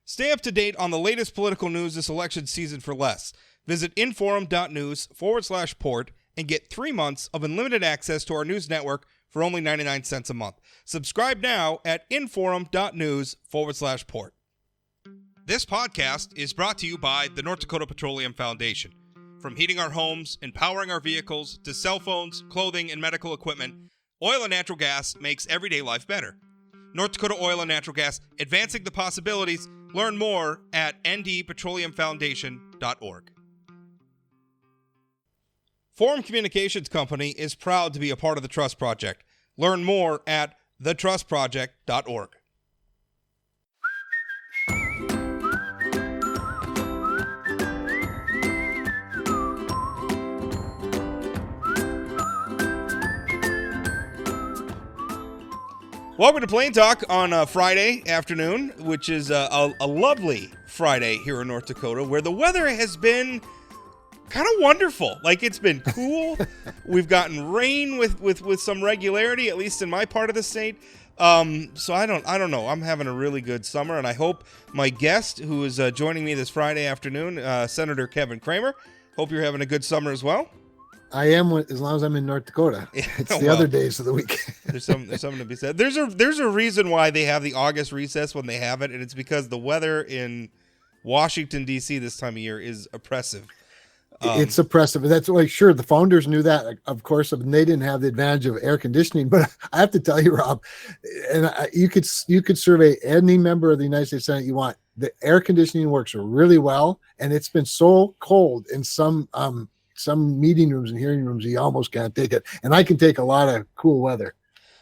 Stay up to date on the latest political news this election season for less. Visit inforum.news/port and get 3 months of unlimited access to our news network for only 99 cents a month. Subscribe now at inforum.news/port. This podcast is brought to you by the North Dakota Petroleum Foundation. From heating our homes and powering our vehicles to cell phones, clothing, and medical equipment, oil and natural gas makes everyday life better. North Dakota Oil and Natural Gas, advancing the possibilities. Learn more at ndpetroleumfoundation.org. Forum Communications Company is proud to be a part of the Trust Project. Learn more at thetrustproject.org. Welcome to Plain Talk on Friday afternoon, which is a lovely Friday here in North Dakota, where the weather has been kind of wonderful. Like, it's been cool. We've gotten rain with some regularity, at least in my part of the state. So I don't know. I'm having a really good summer, and I hope my guest, who is joining me this Friday afternoon, Senator Kevin Cramer, hope you're having a good summer as well. I am, as long as I'm in North Dakota. It's the other days of the week. there's something to be said. There's a reason why they have the August recess when they have it, and it's because the weather in Washington, D.C. this time of year is oppressive. It's oppressive. That's why, sure, the founders knew that, of course, and they didn't have the advantage of air conditioning. But I have to tell you, Rob, and you could survey any member of the United States Senate you want. The air conditioning works really well, and it's been so cold in some meeting rooms and hearing rooms, you almost can't take it. And I can take a lot of cool weather.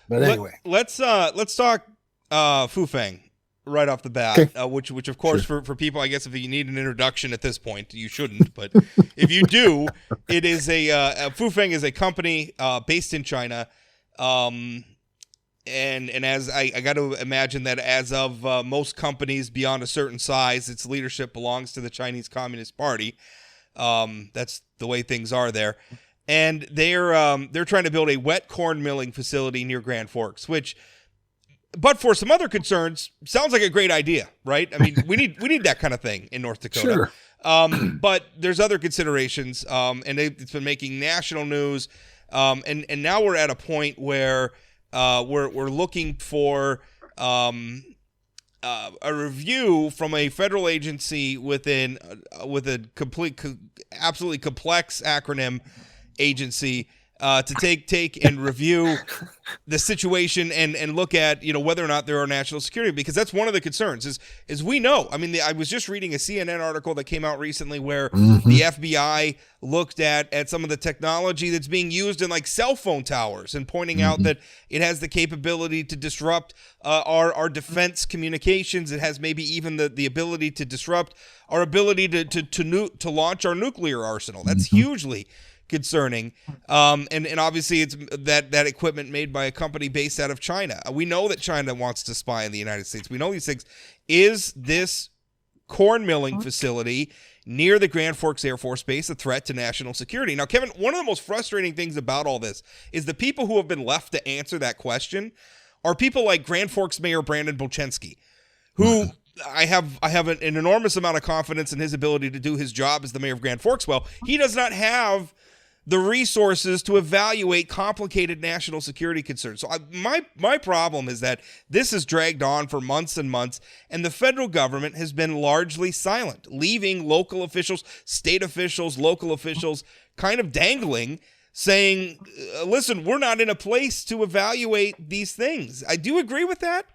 But anyway, let's talk Fufeng right off the bat, okay. Which of course, sure. for people, I guess if you need an introduction at this point, you shouldn't. But if you do, it is Fufeng is a company based in China. And as I got to imagine that as of most companies beyond a certain size, its leadership belongs to the Chinese Communist Party. That's the way things are there, and they're trying to build a wet corn milling facility near Grand Forks, which, but for some other concerns, sounds like a great idea, right? I mean, we need that kind of thing in North Dakota. Sure. But there's other considerations, and it's been making national news, and now we're at a point where we're looking for a review from a federal agency with a absolutely complex acronym agency to take and review the situation and look at whether or not there are national security, because that's one of the concerns is we know. I mean, I was just reading a CNN article that came out recently where the FBI looked at some of the technology that's being used in like cell phone towers and pointing out that it has the capability to disrupt our defense communications. It has maybe even the ability to disrupt our ability to launch our nuclear arsenal. That's hugely concerning. And obviously it's that equipment made by a company based out of China. We know that China wants to spy on the United States. We know these things. Is this corn milling facility near the Grand Forks Air Force Base a threat to national security? Now, Kevin, one of the most frustrating things about all this is the people who have been left to answer that question are people like Grand Forks Mayor Brandon Bolchenski, who I have an enormous amount of confidence in his ability to do his job as the mayor of Grand Forks. Well, he does not have the resources to evaluate complicated national security concerns. So my problem is that this has dragged on for months and months, and the federal government has been largely silent, leaving local officials, state officials, local officials kind of dangling, saying, listen, we're not in a place to evaluate these things. I do agree with that.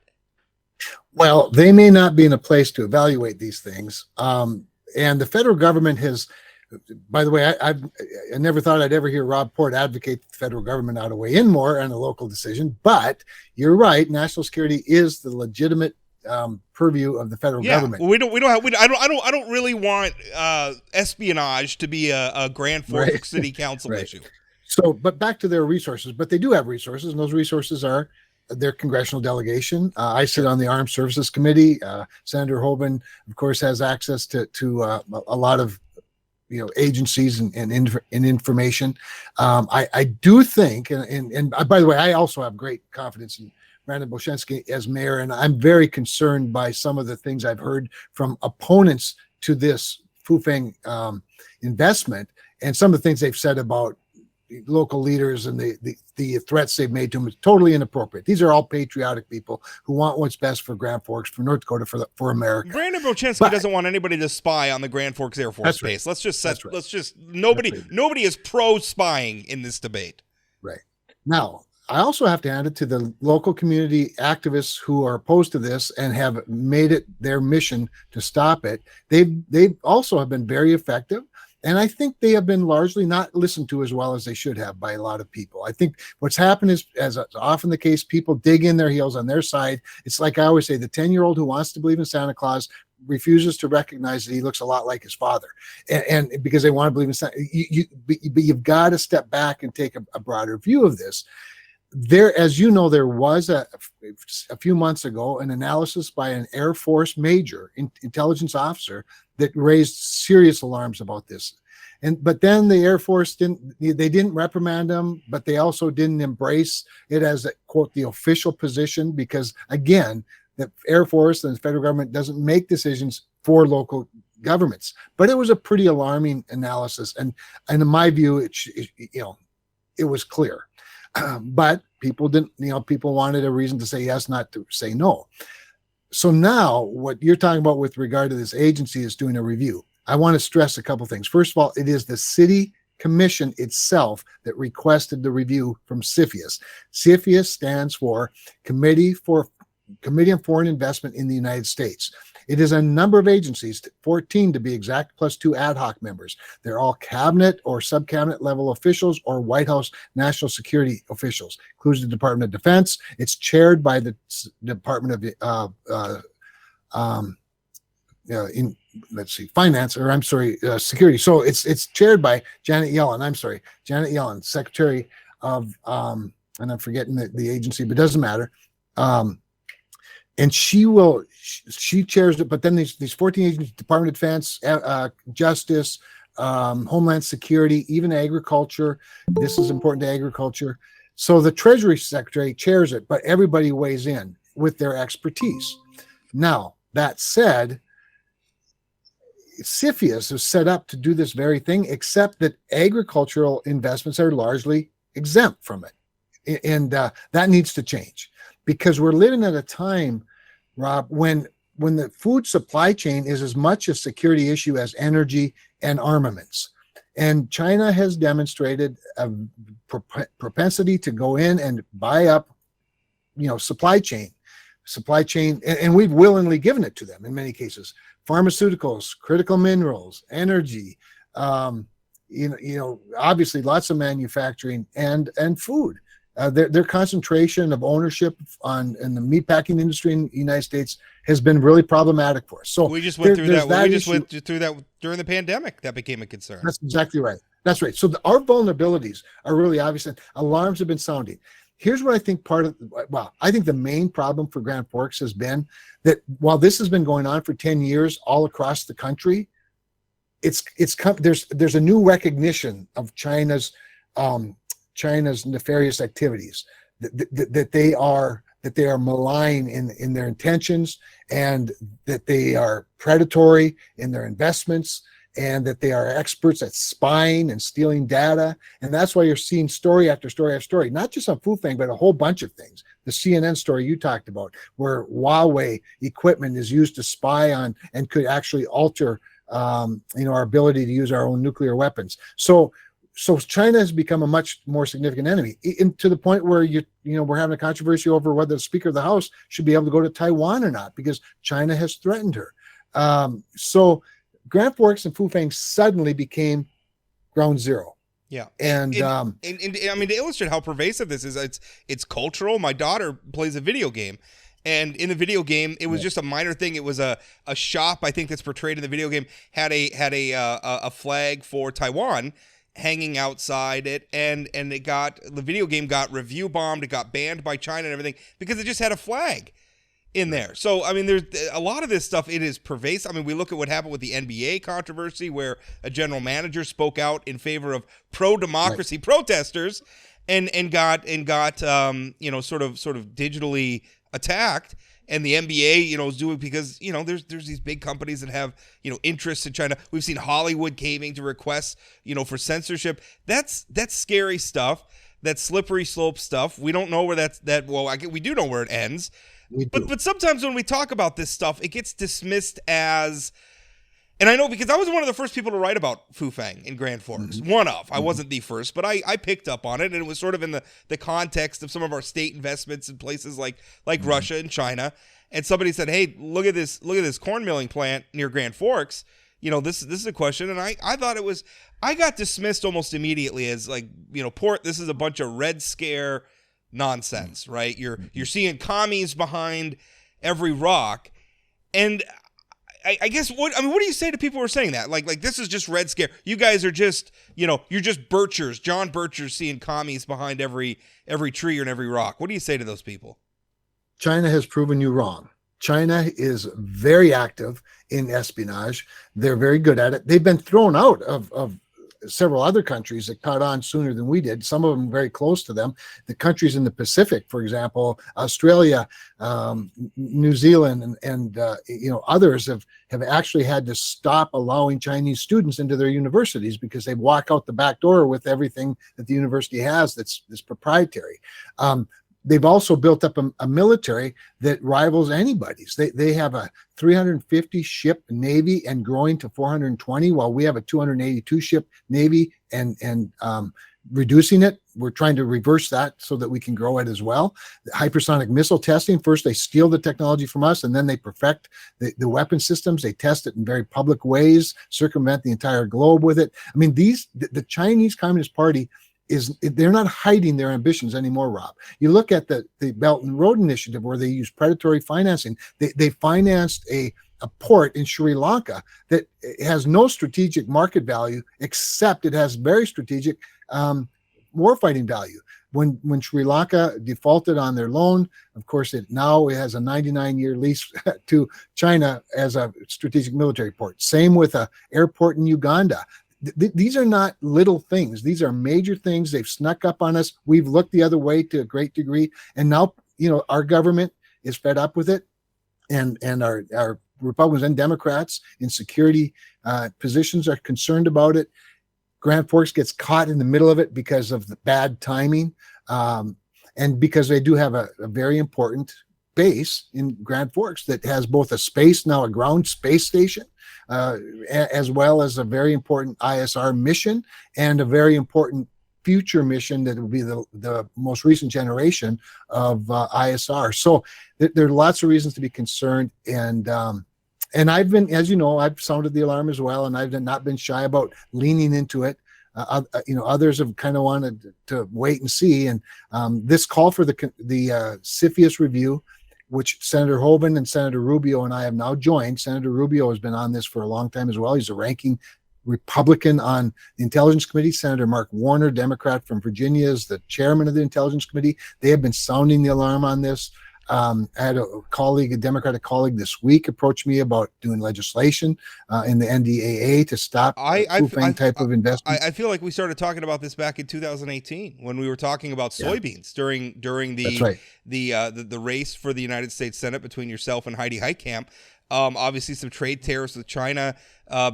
Well, they may not be in a place to evaluate these things. And the federal government has, by the way, I never thought I'd ever hear Rob Port advocate the federal government ought to weigh in more on a local decision, but you're right. National security is the legitimate purview of the federal government. I don't really want espionage to be a Grand Forks City Council issue. So, but back to their resources, but they do have resources, and those resources are their congressional delegation. I sit on the Armed Services Committee. Senator Hoban, of course, has access to a lot of agencies and information. I do think, and by the way, I also have great confidence in Brandon Bolshinsky as mayor, and I'm very concerned by some of the things I've heard from opponents to this Fufeng investment, and some of the things they've said about local leaders and the threats they've made to them is totally inappropriate. These are all patriotic people who want what's best for Grand Forks, for North Dakota, for America. Brandon Bolshinsky doesn't want anybody to spy on the Grand Forks Air Force Base. Right. Nobody is pro spying in this debate. Right. Now, I also have to hand it to the local community activists who are opposed to this and have made it their mission to stop it. They also have been very effective. And I think they have been largely not listened to as well as they should have by a lot of people. I think what's happened is, as is often the case, people dig in their heels on their side. It's like I always say, the 10-year-old who wants to believe in Santa Claus refuses to recognize that he looks a lot like his father. And because they want to believe in Santa, but you've got to step back and take a broader view of this. There, as you know, there was a few months ago an analysis by an Air Force major, intelligence officer, that raised serious alarms about this. But then the Air Force didn't reprimand them, but they also didn't embrace it as quote the official position, because again, the Air Force and the federal government doesn't make decisions for local governments. But it was a pretty alarming analysis, and in my view, it was clear. But people didn't, people wanted a reason to say yes, not to say no. So now what you're talking about with regard to this agency is doing a review. I want to stress a couple things. First of all, it is the city commission itself that requested the review from CFIUS. CFIUS stands for Committee on Foreign Investment in the United States. It is a number of agencies, 14 to be exact, plus 2 ad hoc members. They're all cabinet or sub-cabinet level officials or White House national security officials. Includes the Department of Defense. It's chaired by the Department of Finance, or I'm sorry, Security. So it's chaired by Janet Yellen, Secretary of, and I'm forgetting the agency, but it doesn't matter. And she chairs it, but then these 14 agencies, Department of Defense, Justice, Homeland Security, even agriculture. This is important to agriculture. So the Treasury Secretary chairs it, but everybody weighs in with their expertise. Now, that said, CFIUS is set up to do this very thing, except that agricultural investments are largely exempt from it. And that needs to change, because we're living at a time, Rob, when the food supply chain is as much a security issue as energy and armaments. And China has demonstrated a propensity to go in and buy up, supply chain, and we've willingly given it to them in many cases. Pharmaceuticals, critical minerals, energy, obviously lots of manufacturing and food. Their concentration of ownership in the meatpacking industry in the United States has been really problematic for us. So we just went through that. We just went through that during the pandemic. That became a concern. That's exactly right. That's right. So our vulnerabilities are really obvious, and alarms have been sounding. Here's what I think I think the main problem for Grand Forks has been that while this has been going on for 10 years all across the country, there's a new recognition of China's nefarious activities, that they are malign in their intentions, and that they are predatory in their investments, and that they are experts at spying and stealing data. And that's why you're seeing story after story after story, not just on Fufeng, but a whole bunch of things. The CNN story you talked about, where Huawei equipment is used to spy on and could actually alter our ability to use our own nuclear weapons. So China has become a much more significant enemy, to the point where we're having a controversy over whether the Speaker of the House should be able to go to Taiwan or not, because China has threatened her. So Grand Forks and Fufeng suddenly became ground zero. Yeah, and I mean, to illustrate how pervasive this is, it's cultural. My daughter plays a video game, and in the video game, it was just a minor thing. It was a shop, I think, that's portrayed in the video game had a flag for Taiwan hanging outside it, and the video game got review bombed. It got banned by China and everything because it just had a flag in there. So, I mean, there's a lot of this stuff. It is pervasive. I mean, we look at what happened with the NBA controversy, where a general manager spoke out in favor of pro-democracy protesters, and got sort of digitally attacked. And the NBA, is doing, because, there's these big companies that have, interests in China. We've seen Hollywood caving to requests, for censorship. That's scary stuff. That's slippery slope stuff. We don't know where we do know where it ends. But sometimes when we talk about this stuff, it gets dismissed as, and I know because I was one of the first people to write about Fufang in Grand Forks. Mm-hmm. One of. I wasn't the first, but I picked up on it, and it was sort of in the context of some of our state investments in places like Russia and China. And somebody said, "Hey, look at this corn milling plant near Grand Forks. This is a question." And I thought I got dismissed almost immediately as this is a bunch of Red Scare nonsense, right? You're seeing commies behind every rock. And I guess what do you say to people who are saying that? Like this is just Red Scare. You guys are just, you're just Birchers, John Birchers seeing commies behind every tree and every rock. What do you say to those people? China has proven you wrong. China is very active in espionage. They're very good at it. They've been thrown out of several other countries that caught on sooner than we did. Some of them very close to them. The countries in the Pacific, for example, Australia, New Zealand, and others have actually had to stop allowing Chinese students into their universities because they walk out the back door with everything that the university has that's proprietary. They've also built up a military that rivals anybody's. They have a 350 ship navy and growing to 420, while we have a 282 ship navy and reducing it. We're trying to reverse that so that we can grow it as well. The hypersonic missile testing, first they steal the technology from us, and then they perfect the weapon systems. They test it in very public ways, circumvent the entire globe with it. I mean, the Chinese Communist Party they're not hiding their ambitions anymore, Rob. You look at the Belt and Road Initiative, where they use predatory financing. They financed a port in Sri Lanka that has no strategic market value, except it has very strategic warfighting value. When Sri Lanka defaulted on their loan, of course, it has a 99-year lease to China as a strategic military port. Same with an airport in Uganda. These are not little things. These are major things. They've snuck up on us. We've looked the other way to a great degree. And now, our government is fed up with it. And our Republicans and Democrats in security positions are concerned about it. Grand Forks gets caught in the middle of it because of the bad timing. And because they do have a very important base in Grand Forks that has both a ground space station, as well as a very important ISR mission and a very important future mission that will be the most recent generation of ISR. So there are lots of reasons to be concerned. And I've been, as you know, I've sounded the alarm as well, and I've not been shy about leaning into it. Others have kind of wanted to wait and see. And this call for the CFIUS review, which Senator Hoeven and Senator Rubio and I have now joined. Senator Rubio has been on this for a long time as well. He's a ranking Republican on the Intelligence Committee. Senator Mark Warner, Democrat from Virginia, is the chairman of the Intelligence Committee. They have been sounding the alarm on this. I had a Democratic colleague this week approach me about doing legislation in the NDAA to stop type of investment. I feel like we started talking about this back in 2018 when we were talking about soybeans during the race for the United States Senate between yourself and Heidi Heitkamp. Obviously, some trade tariffs with China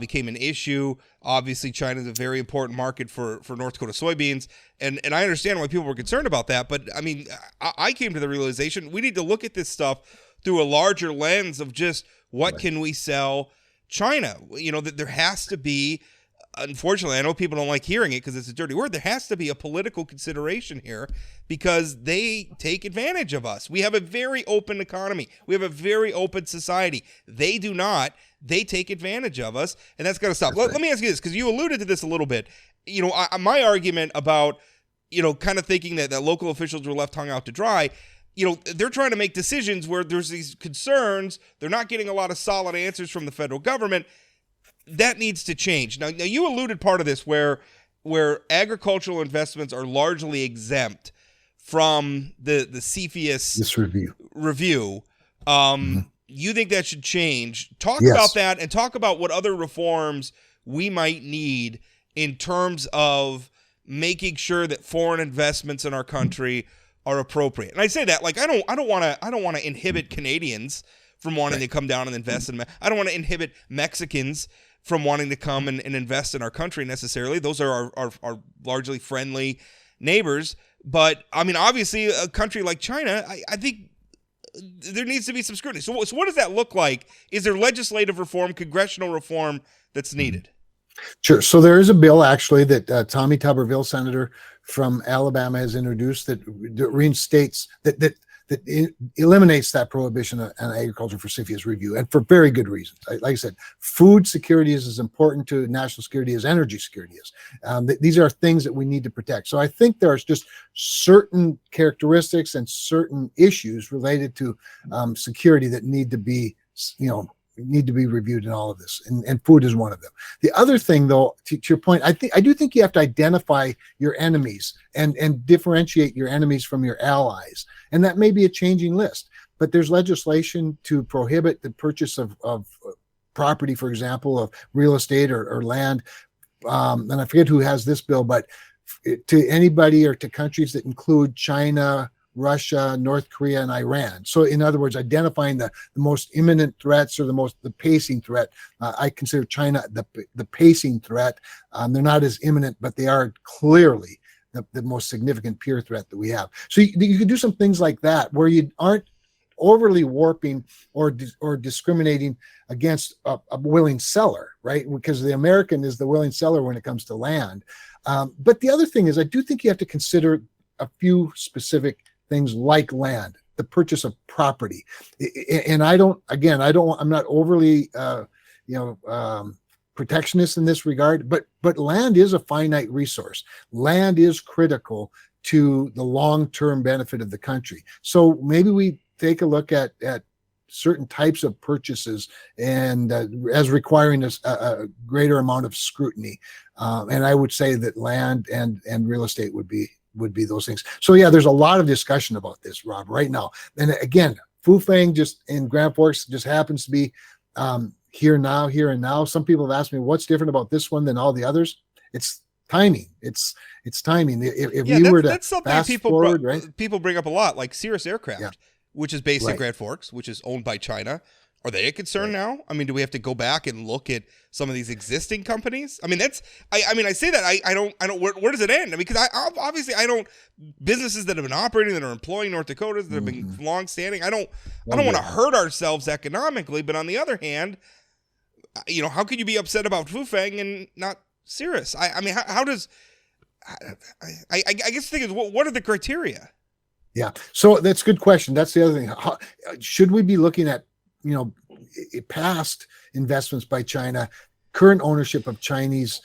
became an issue. Obviously, China is a very important market for North Dakota soybeans. And I understand why people were concerned about that. But, I mean, I came to the realization we need to look at this stuff through a larger lens of just what can we sell China. That there has to be, unfortunately, I know people don't like hearing it because it's a dirty word. There has to be a political consideration here because they take advantage of us. We have a very open economy. We have a very open society. They do not. They take advantage of us, and that's got to stop. Let me ask you this, because you alluded to this a little bit. My argument about, kind of thinking that local officials were left hung out to dry, they're trying to make decisions where there's these concerns. They're not getting a lot of solid answers from the federal government. That needs to change. Now you alluded part of this where agricultural investments are largely exempt from the CFIUS review. You think that should change. Talk about that and talk about what other reforms we might need in terms of making sure that foreign investments in our country are appropriate. And I say that like I don't want to inhibit Canadians from wanting to come down and invest in. I don't want to inhibit Mexicans from wanting to come and invest in our country necessarily. Those are our largely friendly neighbors. But I mean, obviously, a country like China, I think there needs to be some scrutiny. So what does that look like? Is there legislative reform, congressional reform that's needed? Sure. So there is a bill actually that Tommy Tuberville, senator from Alabama, has introduced that reinstates that eliminates that prohibition on agriculture for CFIUS review, and for very good reasons. Like I said, food security is as important to national security as energy security is. These are things that we need to protect. So I think there's just certain characteristics and certain issues related to security that need to be, reviewed in all of this, and food is one of them. The other thing, though, to your point, I do think you have to identify your enemies and differentiate your enemies from your allies, and that may be a changing list. But there's legislation to prohibit the purchase of property, for example, of real estate or land, and I forget who has this bill, but to anybody or to countries that include China, Russia, North Korea, and Iran. So in other words, identifying the most imminent threats or the pacing threat. I consider China the pacing threat. They're not as imminent, but they are clearly the most significant peer threat that we have. So you could do some things like that where you aren't overly warping or discriminating against a willing seller, right? Because the American is the willing seller when it comes to land. But the other thing is, I do think you have to consider a few specific things like land, the purchase of property. And I'm not overly, protectionist in this regard, but land is a finite resource. Land is critical to the long-term benefit of the country. So maybe we take a look at certain types of purchases and as requiring a greater amount of scrutiny. And I would say that land and real estate would be those things. So yeah, there's a lot of discussion about this, Rob, right now. And again, Fufeng just in Grand Forks just happens to be here and now. Some people have asked me what's different about this one than all the others. It's timing. It's timing. If you were to that's something fast forward, right? People bring up a lot, like Cirrus Aircraft, which is based in Right. Grand Forks, which is owned by China. Are they a concern now? I mean, do we have to go back and look at some of these existing companies? I mean, I say that I don't. Where does it end? I mean, because I don't. Businesses that have been operating, that are employing North Dakotans, that have been long-standing. I don't want to hurt ourselves economically. But on the other hand, how could you be upset about Fufeng and not Cirrus? I mean, how does? I guess the thing is, what are the criteria? Yeah, so that's a good question. That's the other thing. Should we be looking at past investments by China, current ownership of Chinese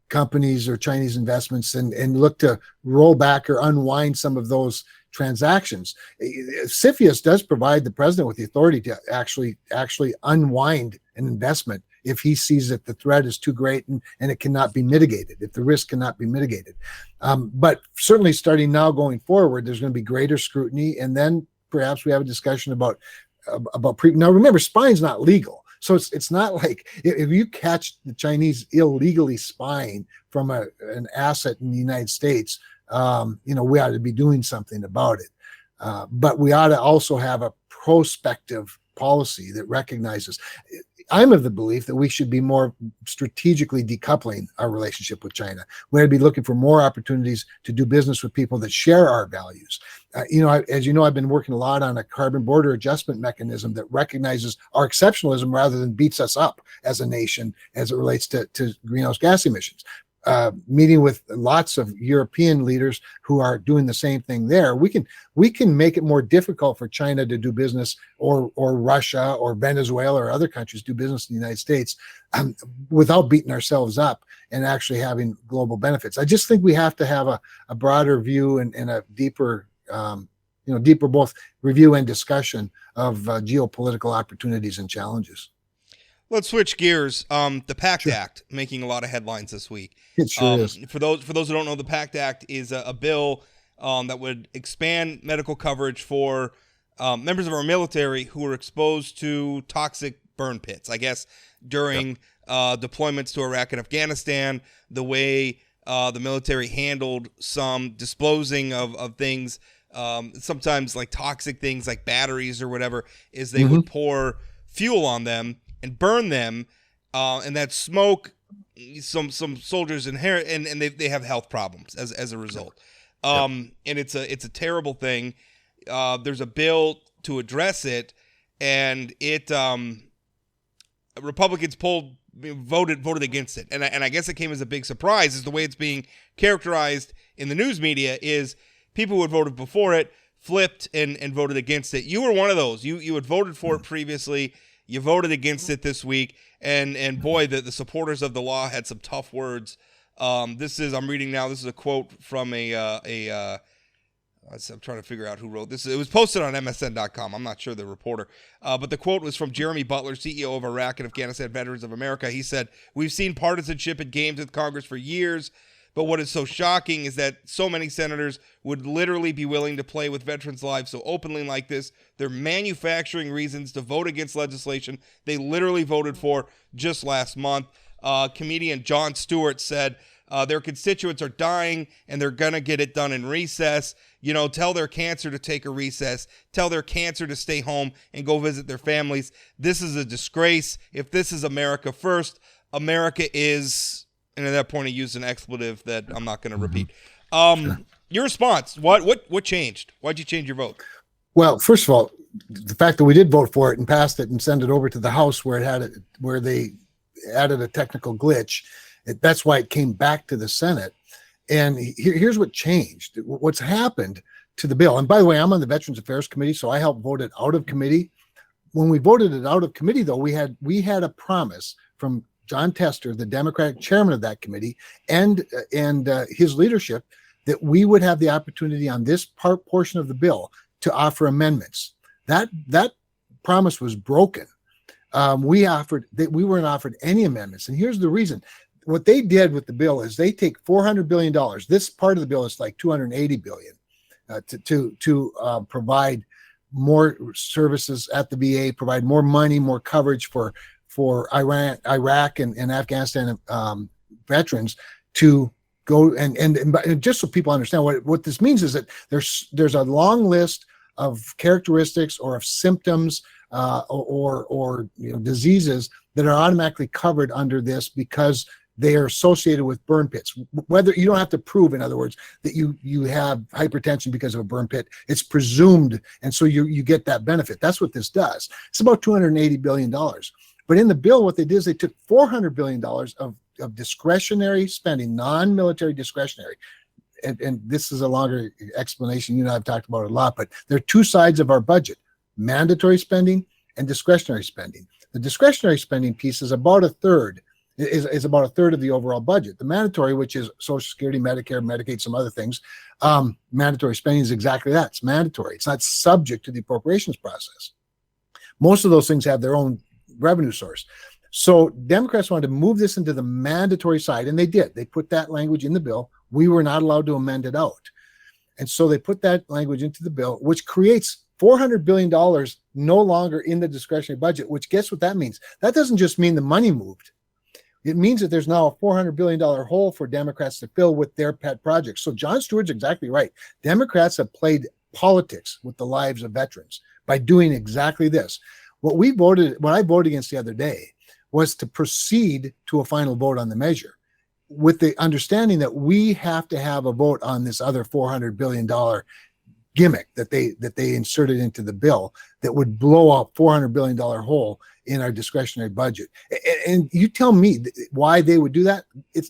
companies or Chinese investments, and look to roll back or unwind some of those transactions? CFIUS does provide the president with the authority to actually unwind an investment if he sees that the threat is too great and it cannot be mitigated, if the risk cannot be mitigated. But certainly starting now going forward, there's going to be greater scrutiny, and then perhaps we have a discussion about now remember, spying's not legal, so it's not like if you catch the Chinese illegally spying from an asset in the United States, we ought to be doing something about it, but we ought to also have a prospective policy that recognizes. I'm of the belief that we should be more strategically decoupling our relationship with China. We ought to be looking for more opportunities to do business with people that share our values. As you know, I've been working a lot on a carbon border adjustment mechanism that recognizes our exceptionalism rather than beats us up as a nation as it relates to greenhouse gas emissions. Meeting with lots of European leaders who are doing the same thing there, we can make it more difficult for China to do business, or Russia or Venezuela or other countries do business in the United States without beating ourselves up and actually having global benefits. I just think we have to have a broader view and a deeper both review and discussion of geopolitical opportunities and challenges. Let's switch gears. The PACT Act making a lot of headlines this week. It sure is. For those who don't know, the PACT Act is a bill that would expand medical coverage for members of our military who were exposed to toxic burn pits. I guess during deployments to Iraq and Afghanistan, the way the military handled some disposing of things, sometimes like toxic things like batteries or whatever, is they would pour fuel on them and burn them, and that smoke some soldiers inherit, and they have health problems as a result. And it's a terrible thing. There's a bill to address it, and it Republicans voted against it, and I guess it came as a big surprise, is the way it's being characterized in the news media is people who had voted before it flipped and voted against it. You were one of those. You had voted for it previously. You voted against it this week, and boy, the supporters of the law had some tough words. I'm reading now. This is a quote from I'm trying to figure out who wrote this. It was posted on MSN.com. I'm not sure the reporter. But the quote was from Jeremy Butler, CEO of Iraq and Afghanistan Veterans of America. He said, "We've seen partisanship at games with Congress for years, but what is so shocking is that so many senators would literally be willing to play with veterans' lives so openly like this. They're manufacturing reasons to vote against legislation they literally voted for just last month." Comedian Jon Stewart said, their constituents are dying and they're going to get it done in recess. Tell their cancer to take a recess. Tell their cancer to stay home and go visit their families. This is a disgrace. If this is America first, America is, and at that point he used an expletive that I'm not going to repeat. Your response, what changed? Why'd you change your vote? Well, first of all, the fact that we did vote for it and passed it and send it over to the House where they added a technical glitch, that's why it came back to the Senate. And here's what changed. What's happened to the bill. And by the way, I'm on the Veterans Affairs Committee, so I helped vote it out of committee. When we voted it out of committee, though, we had a promise from John Tester, the Democratic chairman of that committee, and his leadership, that we would have the opportunity on this portion of the bill to offer amendments. That promise was broken. We weren't offered any amendments, and here's the reason. What they did with the bill is they take $400 billion. This part of the bill is like $280 billion to provide more services at the VA, provide more money, more coverage for Iraq and Afghanistan veterans to go and just so people understand what this means is that there's a long list of characteristics or of symptoms or diseases that are automatically covered under this because they are associated with burn pits. Whether you don't have to prove, in other words, that you have hypertension because of a burn pit, it's presumed, and so you get that benefit. That's what this does. It's about $280 billion. But in the bill, what they did is they took $400 billion of discretionary spending, non-military discretionary. And this is a longer explanation. You and I have talked about it a lot, but there are two sides of our budget: mandatory spending and discretionary spending. The discretionary spending piece is about a third. Is about a third of the overall budget. The mandatory, which is Social Security, Medicare, Medicaid, some other things, mandatory spending is exactly that. It's mandatory. It's not subject to the appropriations process. Most of those things have their own revenue source. So Democrats wanted to move this into the mandatory side, and they did. They put that language in the bill. We were not allowed to amend it out. And so they put that language into the bill, which creates $400 billion no longer in the discretionary budget, which guess what that means? That doesn't just mean the money moved. It means that there's now a $400 billion hole for Democrats to fill with their pet projects. So Jon Stewart's exactly right. Democrats have played politics with the lives of veterans by doing exactly this. What I voted against the other day was to proceed to a final vote on the measure with the understanding that we have to have a vote on this other $400 billion gimmick that they inserted into the bill that would blow up $400 billion hole in our discretionary budget. And you tell me why they would do that.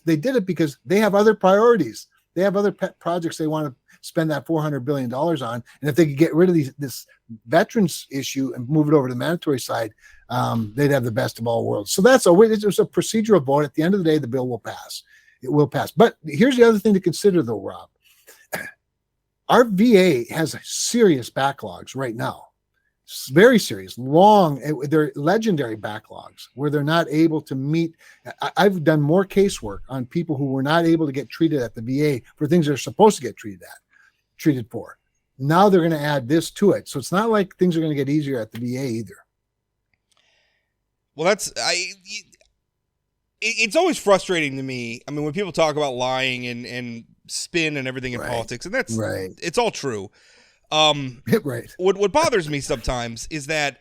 They did it because they have other priorities. They have other pet projects they want to spend that $400 billion on. And if they could get rid of this veterans issue and move it over to the mandatory side, they'd have the best of all worlds. So it's a procedural vote. At the end of the day, the bill will pass. It will pass. But here's the other thing to consider, though, Rob. Our VA has serious backlogs right now. Very serious, long, they're legendary backlogs where they're not able to meet. I've done more casework on people who were not able to get treated at the VA for things they're supposed to get treated for. Now they're going to add this to it. So it's not like things are going to get easier at the VA either. Well, it's always frustrating to me. I mean, when people talk about lying and spin and everything in politics, and that's it's all true. Right. What bothers me sometimes is that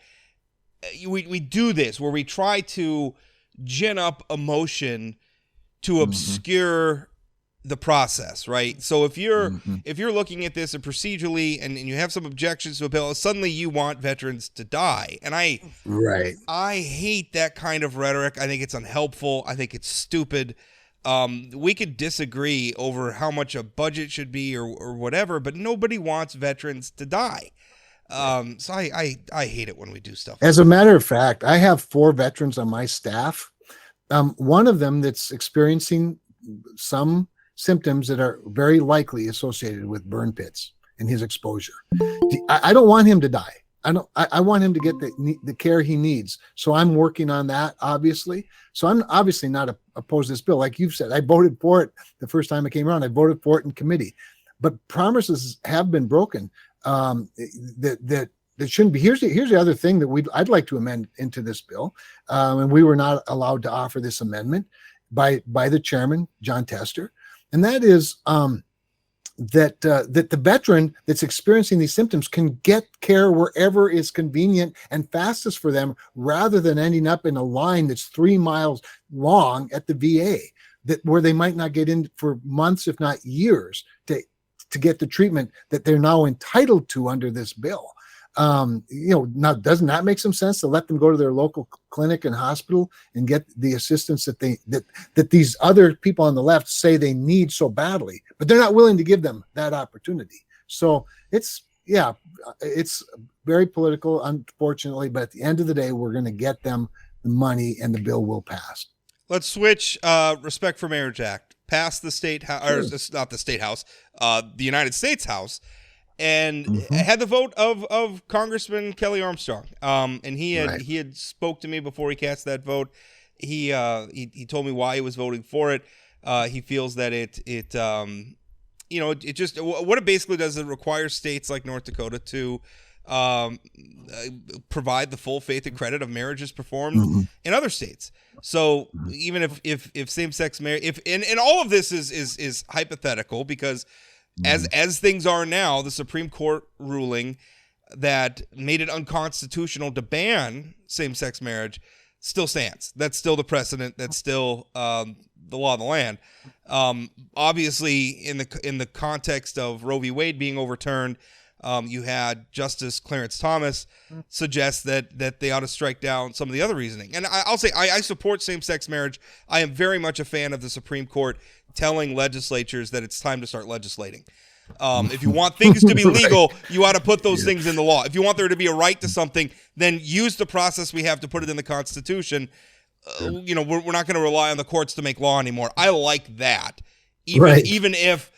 we do this where we try to gin up emotion to obscure the process, right? So if you're looking at this and procedurally and you have some objections to a bill, suddenly you want veterans to die. And I hate that kind of rhetoric. I think it's unhelpful. I think it's stupid. We could disagree over how much a budget should be or whatever, but nobody wants veterans to die. So I hate it when we do stuff. As a matter of fact, I have 4 veterans on my staff. One of them that's experiencing some symptoms that are very likely associated with burn pits and his exposure. I don't want him to die. I want him to get the care he needs. So I'm working on that, obviously. So I'm obviously not opposed to this bill. Like you've said, I voted for it the first time it came around. I voted for it in committee. But promises have been broken that shouldn't be. Here's the other thing that I'd like to amend into this bill. And we were not allowed to offer this amendment by the chairman, Jon Tester. And that is that the veteran that's experiencing these symptoms can get care wherever is convenient and fastest for them, rather than ending up in a line that's 3 miles long at the VA, where they might not get in for months, if not years, to get the treatment that they're now entitled to under this bill. Now, doesn't that make some sense to let them go to their local clinic and hospital and get the assistance that these other people on the left say they need so badly, but they're not willing to give them that opportunity? So it's very political, unfortunately, but at the end of the day, we're going to get them the money and the bill will pass. Let's switch. Respect for Marriage Act passed the state house, or it's not the state house, the United States House. And had the vote of Congressman Kelly Armstrong, and he had spoke to me before he cast that vote. He told me why he was voting for it. He feels that it just what it basically does is it requires states like North Dakota to provide the full faith and credit of marriages performed in other states. So even if same-sex marriage, and all of this is hypothetical, because as things are now, the Supreme Court ruling that made it unconstitutional to ban same-sex marriage still stands. That's still the precedent. That's still the law of the land. Obviously, in the context of Roe v. Wade being overturned, you had Justice Clarence Thomas suggest that they ought to strike down some of the other reasoning. And I'll say I support same-sex marriage. I am very much a fan of the Supreme Court telling legislatures that it's time to start legislating. If you want things to be legal, you ought to put those things in the law. If you want there to be a right to something, then use the process we have to put it in the Constitution. We're not going to rely on the courts to make law anymore. I like that. Even if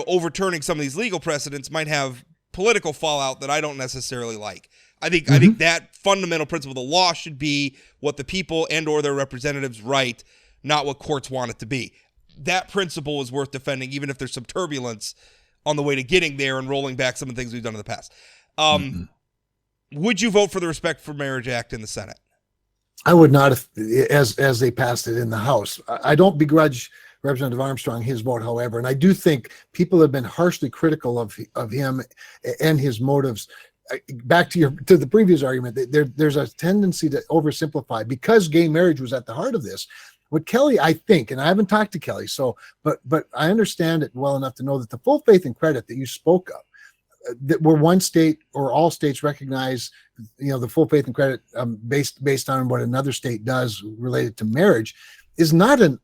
overturning some of these legal precedents might have political fallout that I don't necessarily like. I think that fundamental principle of the law should be what the people and or their representatives write, not what courts want it to be. That principle is worth defending, even if there's some turbulence on the way to getting there and rolling back some of the things we've done in the past. Would you vote for the Respect for Marriage Act in the Senate? I would not, as they passed it in the House. I don't begrudge Representative Armstrong his vote, however, and I do think people have been harshly critical of him and his motives. Back to the previous argument, there's a tendency to oversimplify, because gay marriage was at the heart of this. What Kelly, I think, and I haven't talked to Kelly, but I understand it well enough to know that the full faith and credit that you spoke of, that where one state or all states recognize, the full faith and credit based on what another state does related to marriage, is not an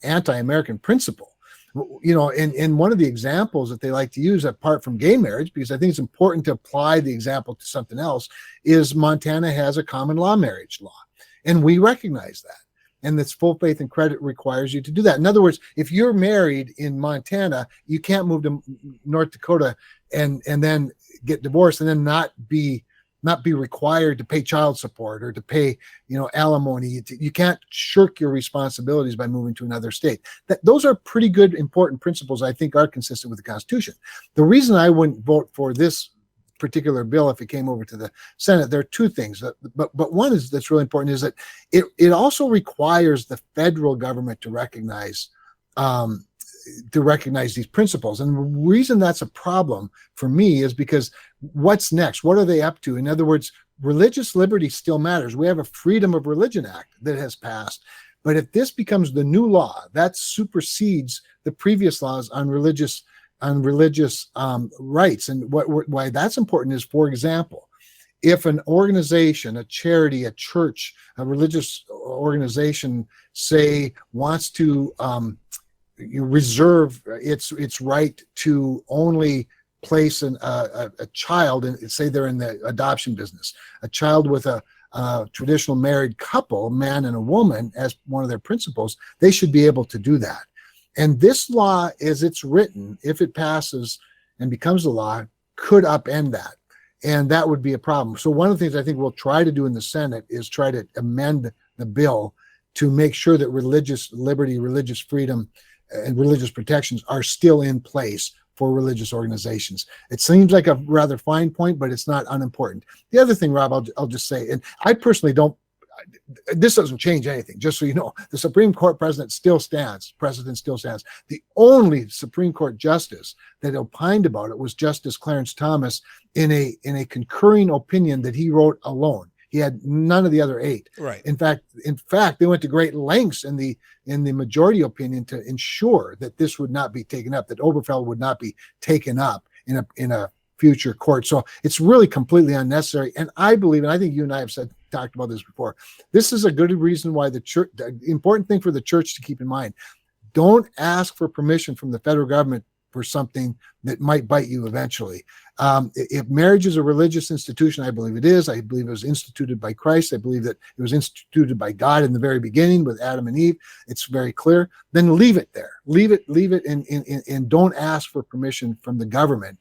anti-American principle. In one of the examples that they like to use, apart from gay marriage, because I think it's important to apply the example to something else, is Montana has a common law marriage law, and we recognize that. And this full faith and credit requires you to do that. In other words, if you're married in Montana, you can't move to North Dakota and then get divorced and then not be required to pay child support or to pay, alimony. You can't shirk your responsibilities by moving to another state. Those are pretty good, important principles I think are consistent with the Constitution. The reason I wouldn't vote for this particular bill, if it came over to the Senate, there are two things. But one is that's really important is that it also requires the federal government to recognize these principles. And the reason that's a problem for me is because what's next? What are they up to? In other words, religious liberty still matters. We have a Freedom of Religion Act that has passed. But if this becomes the new law, that supersedes the previous laws on religious rights. And why that's important is, for example, if an organization, a charity, a church, a religious organization, say, wants to reserve its right to only place a child, and say they're in the adoption business, a child with a traditional married couple, man and a woman, as one of their principles, they should be able to do that. And this law, as it's written, if it passes and becomes a law, could upend that. And that would be a problem. So one of the things I think we'll try to do in the Senate is try to amend the bill to make sure that religious liberty, religious freedom, and religious protections are still in place for religious organizations. It seems like a rather fine point, but it's not unimportant. The other thing, Rob, I'll just say, and I personally don't, this doesn't change anything, just so you know, the Supreme Court precedent still stands. The only Supreme Court justice that opined about it was Justice Clarence Thomas in a concurring opinion that he wrote alone. He had none of the other 8. Right. In fact, they went to great lengths in the majority opinion to ensure that this would not be taken up, that Obergefell would not be taken up in a future court. So it's really completely unnecessary. And I believe, and I think you and I have talked about this before, this is a good reason why the important thing for the church to keep in mind, don't ask for permission from the federal government for something that might bite you eventually. If marriage is a religious institution, I believe it is. I believe it was instituted by Christ. I believe that it was instituted by God in the very beginning with Adam and Eve. It's very clear. Then leave it there. Leave it, and don't ask for permission from the government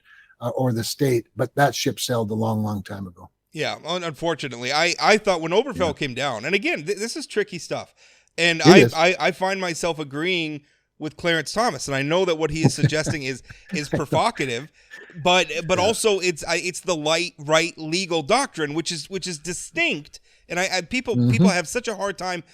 or the state. But that ship sailed a long, long time ago. Yeah, unfortunately, I thought when Obergefell came down, and again, this is tricky stuff, and I find myself agreeing with Clarence Thomas, and I know that what he is suggesting is provocative, but also it's the right legal doctrine, which is distinct, and people have such a hard time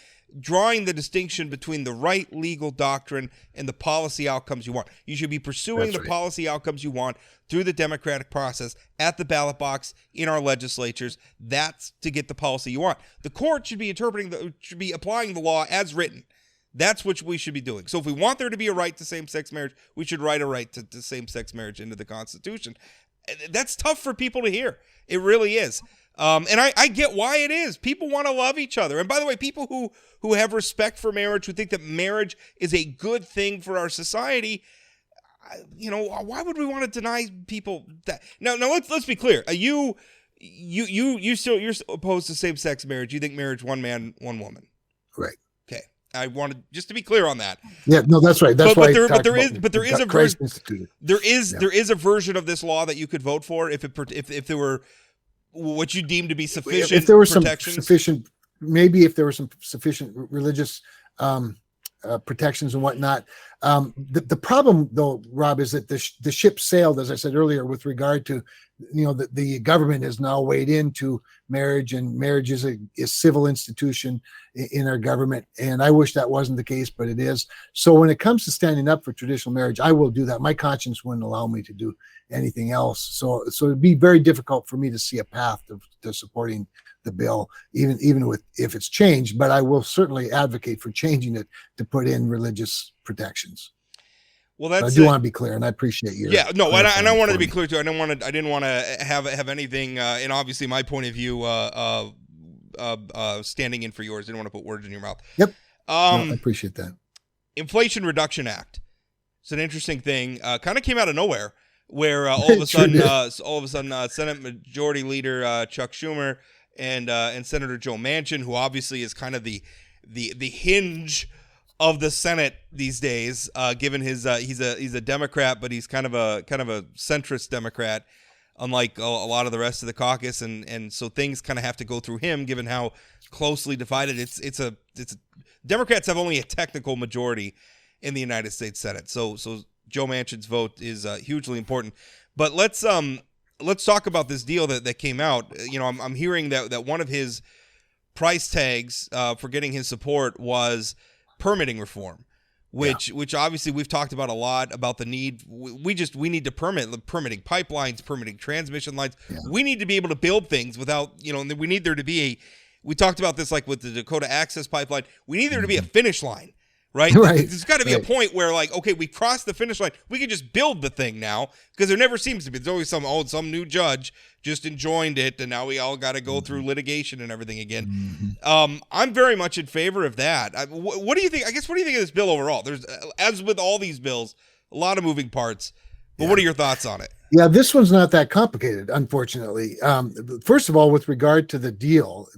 drawing the distinction between the right legal doctrine and the policy outcomes you want. You should be pursuing policy outcomes you want through the democratic process at the ballot box in our legislatures. That's to get the policy you want. The court should be applying the law as written. That's what we should be doing. So if we want there to be a right to same-sex marriage, we should write a right to same-sex marriage into the Constitution. That's tough for people to hear. It really is. And I get why it is. People want to love each other. And by the way, people who have respect for marriage, who think that marriage is a good thing for our society, why would we want to deny people that? Now let's be clear. You're opposed to same-sex marriage. You think marriage one man, one woman. Right. Okay. I wanted just to be clear on that. Yeah, no, that's right. That's why. There is a version of this law that you could vote for if there were what you deem to be sufficient. If there were some sufficient, maybe if there were some sufficient religious protections and whatnot. The problem, though, Rob, is that the ship sailed, as I said earlier, with regard to, the government has now weighed into marriage, and marriage is a civil institution in our government. And I wish that wasn't the case, but it is. So when it comes to standing up for traditional marriage, I will do that. My conscience wouldn't allow me to do anything else. So it'd be very difficult for me to see a path to supporting the bill, even with if it's changed. But I will certainly advocate for changing it to put in religious protections. Well, that's. So I do want to be clear, and I appreciate you. Yeah, no, and I wanted to be clear too. I didn't want to have anything, and obviously my point of view, standing in for yours. Didn't want to put words in your mouth. Yep. No, I appreciate that. Inflation Reduction Act. It's an interesting thing. Kind of came out of nowhere, where all of a sudden, Senate Majority Leader Chuck Schumer and Senator Joe Manchin, who obviously is kind of the hinge of the Senate these days, given his he's a Democrat, but he's kind of a centrist Democrat, unlike a lot of the rest of the caucus, and so things kind of have to go through him, given how closely divided it's a Democrats have only a technical majority in the United States Senate, so Joe Manchin's vote is hugely important. But let's let's talk about this deal that came out. You know, I'm hearing that one of his price tags for getting his support was permitting reform, which obviously we've talked about a lot about the need. We need to permitting pipelines, permitting transmission lines. Yeah. We need to be able to build things without, you know, we need there to be we talked about this like with the Dakota Access Pipeline. We need there to be a finish line. Right? There's got to be a point where, like, okay, we crossed the finish line. We can just build the thing now, because there never seems to be. There's always some new judge just enjoined it, and now we all got to go through litigation and everything again. I'm very much in favor of that. What do you think? I guess, what do you think of this bill overall? There's, as with all these bills, a lot of moving parts. But what are your thoughts on it? Yeah, this one's not that complicated, unfortunately. First of all, with regard to the deal,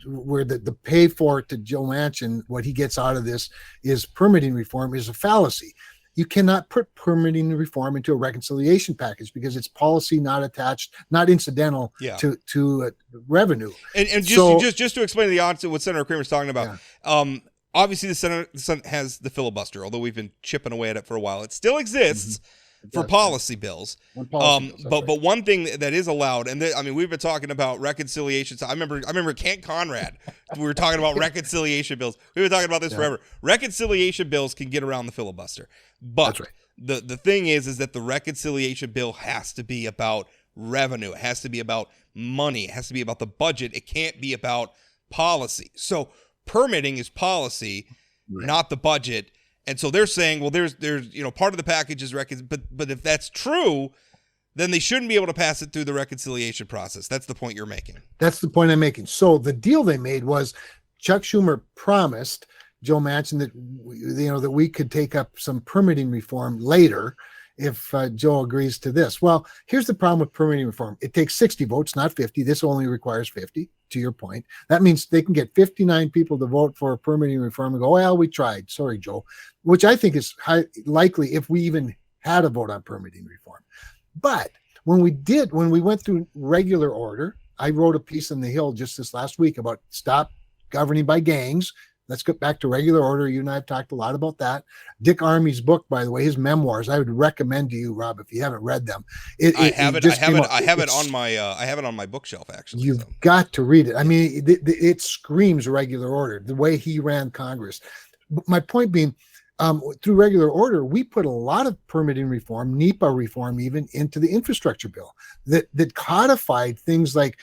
where the pay for to Joe Manchin, what he gets out of this is permitting reform, is a fallacy. You cannot put permitting reform into a reconciliation package because it's policy, not attached, not incidental to revenue. And just to explain the odds of what Senator Cramer is talking about, obviously the Senate has the filibuster, although we've been chipping away at it for a while. It still exists. For policy bills, but one thing that is allowed, and I mean, we've been talking about reconciliation. So I remember Kent Conrad. We were talking about reconciliation bills. We've been talking about this forever. Reconciliation bills can get around the filibuster, but the thing is that the reconciliation bill has to be about revenue. It has to be about money. It has to be about the budget. It can't be about policy. So permitting is policy, not the budget. And so they're saying, well, there's you know, part of the package is but if that's true, then they shouldn't be able to pass it through the reconciliation process. That's the point you're making. That's the point I'm making. So the deal they made was Chuck Schumer promised Joe Manchin that that we could take up some permitting reform later if Joe agrees to this. Well, here's the problem with permitting reform. It takes 60 votes, not 50. This only requires 50, to your point. That means they can get 59 people to vote for permitting reform and go, well, we tried. Sorry, Joe, which I think is likely if we even had a vote on permitting reform. But when we went through regular order, I wrote a piece in The Hill just this last week about stop governing by gangs. Let's get back to regular order. You and I have talked a lot about that. Dick Armey's book, by the way, his memoirs, I would recommend to you, Rob, if you haven't read them. I have it on my bookshelf, actually. You've got to read it. I mean, it screams regular order, the way he ran Congress. My point being, through regular order, we put a lot of permitting reform, NEPA reform, even into the infrastructure bill that codified things like,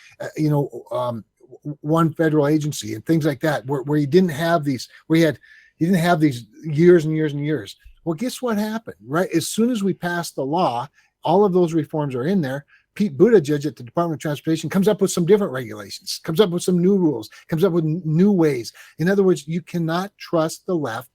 one federal agency and things like that, where you didn't have these, you didn't have these years and years and years. Well, guess what happened, right? As soon as we passed the law, all of those reforms are in there. Pete Buttigieg at the Department of Transportation comes up with some different regulations, comes up with some new rules, comes up with new ways. In other words, you cannot trust the left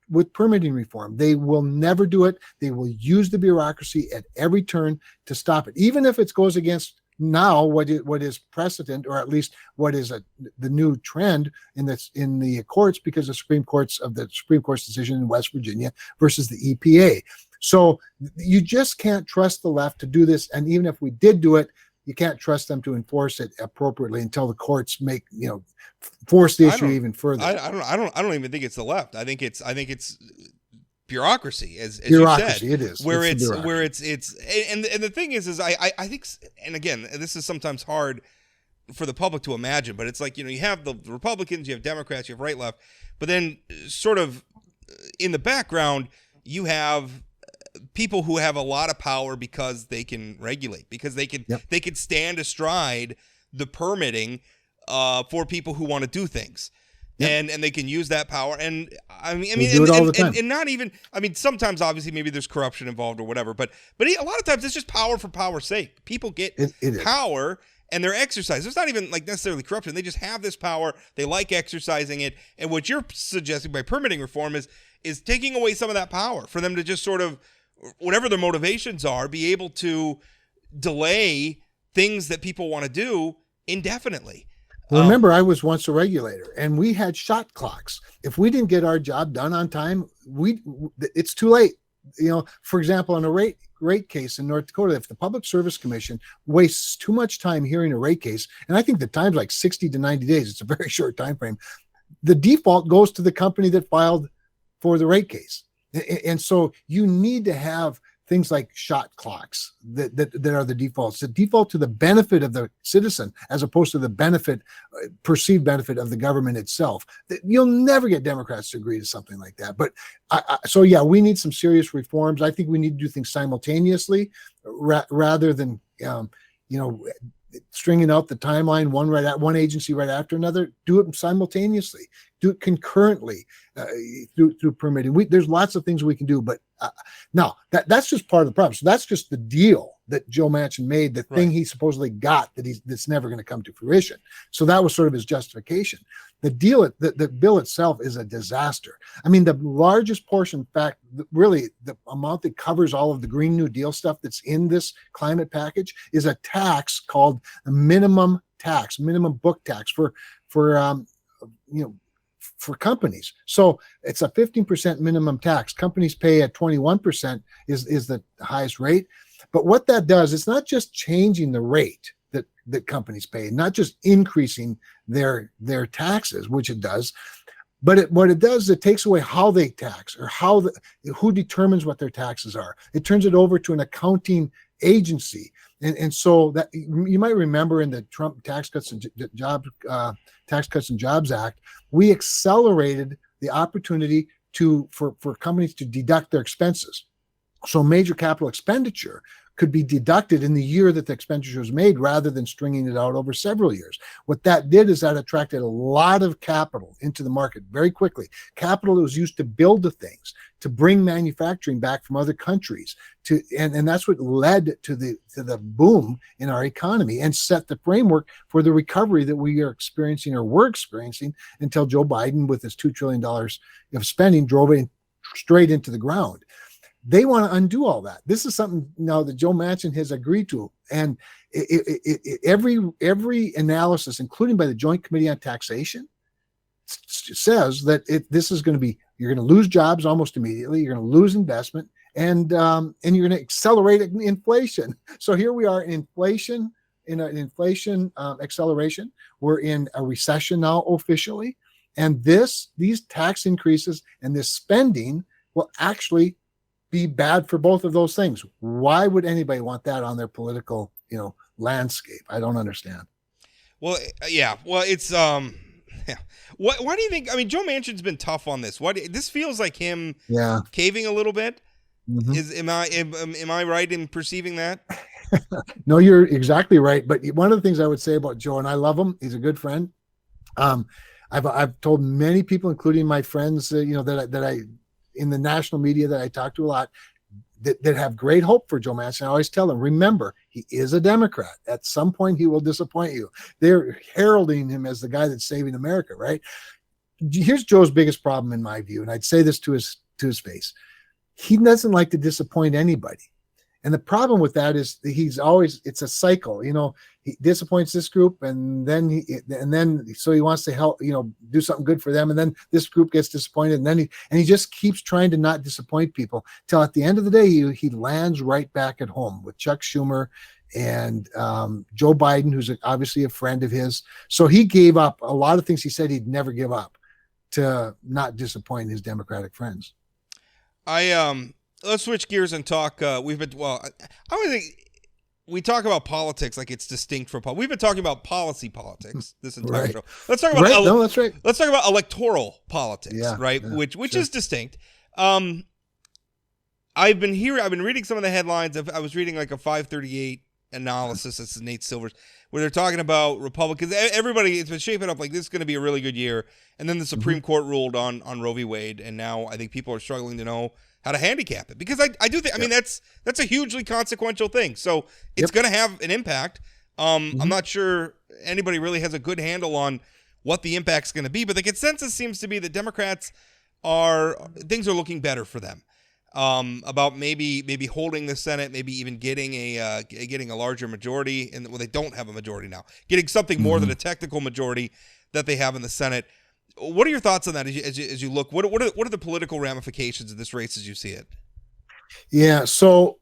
with permitting reform. They will never do it. They will use the bureaucracy at every turn to stop it, even if it goes against now what is precedent, or at least what is the new trend in the courts, because the Supreme Court's decision in West Virginia versus the EPA. So you just can't trust the left to do this, and even if we did do it, you can't trust them to enforce it appropriately until the courts force the issue even further. I don't even think it's the left. I think it's bureaucracy, as bureaucracy, you said, it is where it's and the thing is I think, and again, this is sometimes hard for the public to imagine, but it's like, you have the Republicans, you have Democrats, you have right, left, but then sort of in the background you have people who have a lot of power because they can regulate, because they can stand astride the permitting for people who want to do things. Yep. And they can use that power, and not even. I mean, sometimes obviously maybe there's corruption involved or whatever, but a lot of times it's just power for power's sake. People get power and they're exercised. It's not even like necessarily corruption. They just have this power. They like exercising it. And what you're suggesting by permitting reform is taking away some of that power for them to just sort of, whatever their motivations are, be able to delay things that people want to do indefinitely. Well, remember, I was once a regulator, and we had shot clocks. If we didn't get our job done on time, it's too late. For example, in a rate case in North Dakota, if the Public Service Commission wastes too much time hearing a rate case, and I think the time's like 60 to 90 days, it's a very short time frame, the default goes to the company that filed for the rate case. And so you need to have things like shot clocks that are the defaults, the default to the benefit of the citizen as opposed to the benefit, perceived benefit of the government itself. You'll never get Democrats to agree to something like that. But so yeah, we need some serious reforms. I think we need to do things simultaneously rather than stringing out the timeline, one agency right after another. Do it simultaneously, do it concurrently through permitting. There's lots of things we can do, but no, that's just part of the problem. So that's just the deal that Joe Manchin made, the thing he supposedly got that's never going to come to fruition. So that was sort of his justification. The deal, the bill itself is a disaster. I mean, the largest portion, in fact, really the amount that covers all of the Green New Deal stuff that's in this climate package is a tax called a minimum book tax for companies. So it's a 15% minimum tax. Companies pay at 21% is the highest rate. But what that does, it's not just changing the rate that companies pay, not just increasing their taxes, which it does, but what it does is it takes away how they tax or who determines what their taxes are. It turns it over to an accounting agency. And so that you might remember in the Trump Tax Cuts and Jobs Act, we accelerated the opportunity for companies to deduct their expenses. So major capital expenditure could be deducted in the year that the expenditure was made rather than stringing it out over several years. What that did is that attracted a lot of capital into the market very quickly. Capital that was used to build the things, to bring manufacturing back from other countries, and that's what led to the boom in our economy and set the framework for the recovery that we are experiencing or were experiencing until Joe Biden, with his $2 trillion of spending, drove it straight into the ground. They want to undo all that. This is something now that Joe Manchin has agreed to. And every analysis, including by the Joint Committee on Taxation, says that this is going to be, you're going to lose jobs almost immediately. You're going to lose investment, and you're going to accelerate inflation. So here we are in an inflation acceleration. We're in a recession now officially. And these tax increases and this spending will actually be bad for both of those things. Why would anybody want that on their political, landscape? I don't understand. Well, yeah. Well, it's yeah. Why do you think? I mean, Joe Manchin's been tough on this. This feels like him caving a little bit. Mm-hmm. Am I right in perceiving that? No, you're exactly right. But one of the things I would say about Joe, and I love him, he's a good friend. I've told many people, including my friends, that I in the national media that I talk to a lot, that have great hope for Joe Manchin. I always tell them, remember, he is a Democrat. At some point, he will disappoint you. They're heralding him as the guy that's saving America, right? Here's Joe's biggest problem, in my view, and I'd say this to his face. He doesn't like to disappoint anybody. And the problem with that is it's a cycle. He disappoints this group, and then so he wants to help, do something good for them, and then this group gets disappointed, and then he just keeps trying to not disappoint people till at the end of the day he lands right back at home with Chuck Schumer and Joe Biden, who's obviously a friend of his. So he gave up a lot of things he said he'd never give up to not disappoint his Democratic friends. Let's switch gears and talk. I would think we talk about politics like it's distinct from We've been talking about politics this entire show. Let's talk about that's right. Let's talk about electoral politics, right? Yeah, which is distinct. I've been reading some of the headlines. I was reading like a 538 analysis. This is Nate Silver's, where they're talking about Republicans. Everybody, it's been shaping up like this is going to be a really good year. And then the Supreme Court ruled on Roe v. Wade, and now I think people are struggling to know how to handicap it, because I do think, I mean, that's a hugely consequential thing. So it's going to have an impact. I'm not sure anybody really has a good handle on what the impact's going to be, but the consensus seems to be that Democrats things are looking better for them. About maybe holding the Senate, maybe even getting a larger majority, and they don't have a majority now, getting something more than a technical majority that they have in the Senate. What are your thoughts on that as you look? What are the political ramifications of this race as you see it? Yeah, so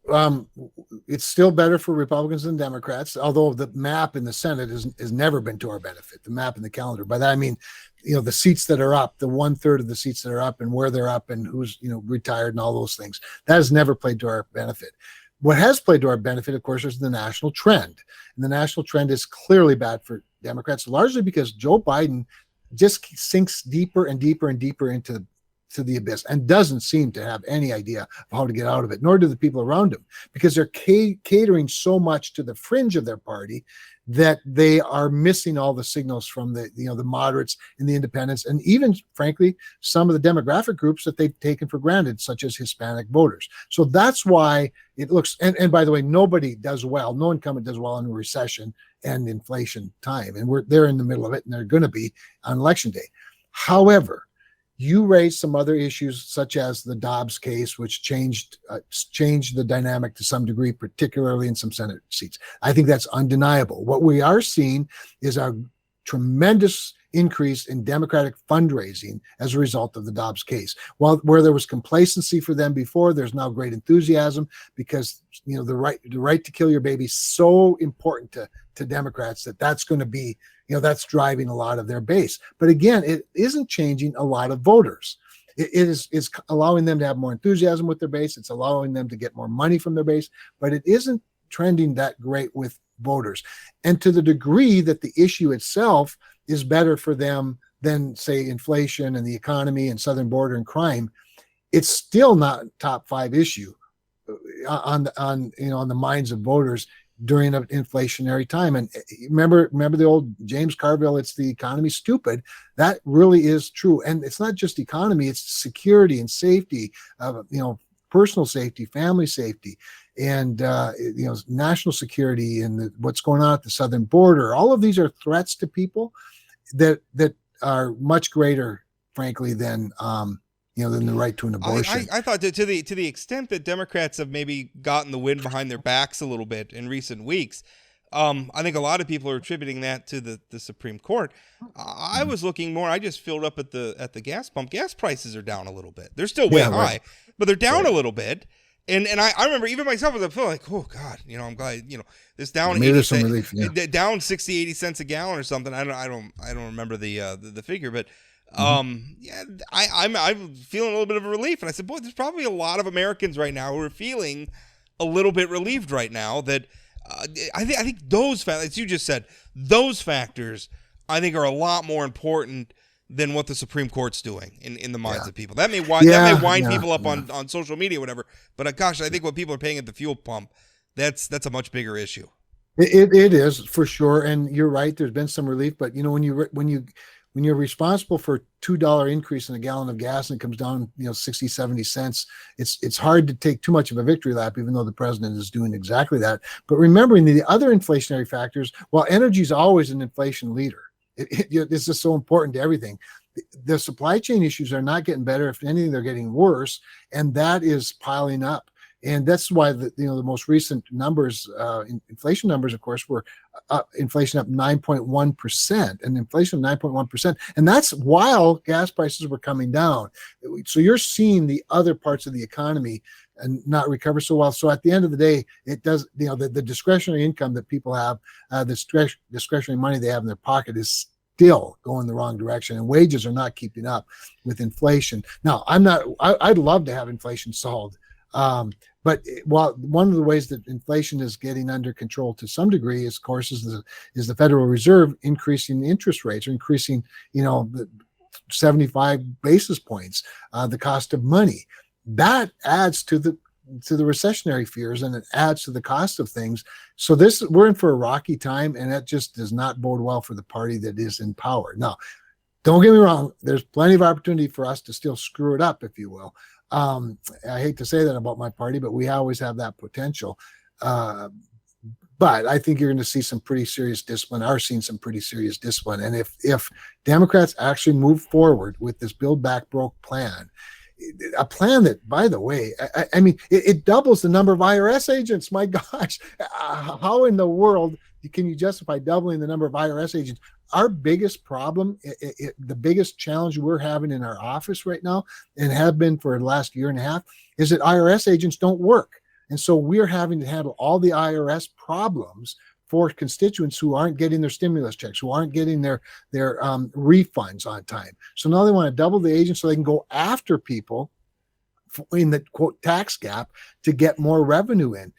it's still better for Republicans than Democrats, although the map in the Senate has never been to our benefit, the map in the calendar. By that I mean, the seats that are up, the 1/3 of the seats that are up and where they're up and who's, retired and all those things. That has never played to our benefit. What has played to our benefit, of course, is the national trend. And the national trend is clearly bad for Democrats, largely because Joe Biden just sinks deeper and deeper and deeper into the abyss and doesn't seem to have any idea of how to get out of it, nor do the people around him, because they're catering so much to the fringe of their party that they are missing all the signals from the moderates and the independents, and even, frankly, some of the demographic groups that they've taken for granted, such as Hispanic voters. So that's why it looks, and by the way, nobody does well, no incumbent does well in a recession and inflation time, and they're in the middle of it, and they're going to be on election day. However, you raised some other issues, such as the Dobbs case, which changed the dynamic to some degree, particularly in some Senate seats. I think that's undeniable. What we are seeing is a tremendous increase in Democratic fundraising as a result of the Dobbs case. While where there was complacency for them before, there's now great enthusiasm, because the right to kill your baby is so important to Democrats that's going to be, that's driving a lot of their base. But again, it isn't changing a lot of voters. It's allowing them to have more enthusiasm with their base. It's allowing them to get more money from their base, but it isn't trending that great with voters. And to the degree that the issue itself is better for them than, say, inflation and the economy and southern border and crime, it's still not top 5 issue on the minds of voters during an inflationary time. And remember the old James Carville, it's the economy, stupid. That really is true. And it's not just economy, it's security and safety, personal safety, family safety, and national security, and what's going on at the southern border. All of these are threats to people that are much greater, frankly, than than the right to an abortion. I thought that to the extent that Democrats have maybe gotten the wind behind their backs a little bit in recent weeks, I think a lot of people are attributing that to the Supreme Court. I was looking more. I just filled up at the gas pump. Gas prices are down a little bit. They're still way high, but they're down a little bit. And I remember even myself, I feel like, oh God, I'm glad this down maybe there's some relief, down 60-80 cents a gallon or something. I don't remember the figure, but. I'm feeling a little bit of a relief, and I said, boy, there's probably a lot of Americans right now who are feeling a little bit relieved right now. That I think those factors, as you just said, those factors I think are a lot more important than what the Supreme Court's doing in the minds of people. That may wind people up on social media, or whatever. But gosh, I think what people are paying at the fuel pump, that's a much bigger issue. It is for sure, and you're right. There's been some relief, but when you're responsible for $2 increase in a gallon of gas and it comes down, 60, 70 cents, it's hard to take too much of a victory lap, even though the president is doing exactly that. But remembering the other inflationary factors, while energy is always an inflation leader, it's just so important to everything. The supply chain issues are not getting better. If anything, they're getting worse, and that is piling up. And that's why the most recent numbers, inflation numbers, of course, were inflation up 9.1%, and inflation of 9.1%, and that's while gas prices were coming down. So you're seeing the other parts of the economy and not recover so well. So at the end of the day, it does. The discretionary income that people have, the discretionary money they have in their pocket is still going the wrong direction, and wages are not keeping up with inflation. Now, I'd love to have inflation solved. But while one of the ways that inflation is getting under control to some degree is, of course, is the Federal Reserve increasing interest rates, or increasing, the 75 basis points, the cost of money. That adds to the recessionary fears, and it adds to the cost of things. So we're in for a rocky time, and that just does not bode well for the party that is in power. Now, don't get me wrong. There's plenty of opportunity for us to still screw it up, if you will. I hate to say that about my party, but we always have that potential. But I think you're going to see some pretty serious discipline, are seeing some pretty serious discipline. And if Democrats actually move forward with this Build Back Broke plan, a plan that, by the way, I mean, it doubles the number of IRS agents. My gosh, how in the world can you justify doubling the number of IRS agents? Our biggest problem, the biggest challenge we're having in our office right now, and have been for the last year and a half, is that IRS agents don't work. And so we're having to handle all the IRS problems for constituents who aren't getting their stimulus checks, who aren't getting their refunds on time. So now they want to double the agents so they can go after people in the quote tax gap to get more revenue in.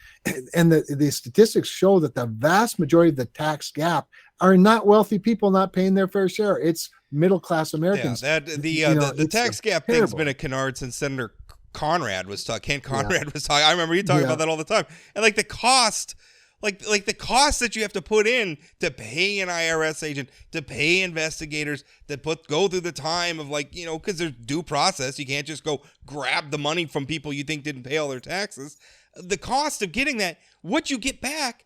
And the statistics show that the vast majority of the tax gap are not wealthy people not paying their fair share. It's middle class Americans. Yeah, the tax gap thing's been a canard since Senator Conrad was talking. Ken Conrad was talking. I remember you talking about that all the time. And like the cost. Like the cost that you have to put in to pay an IRS agent, to pay investigators, that go through the time of because there's due process. You can't just go grab the money from people you think didn't pay all their taxes. The cost of getting that, what you get back,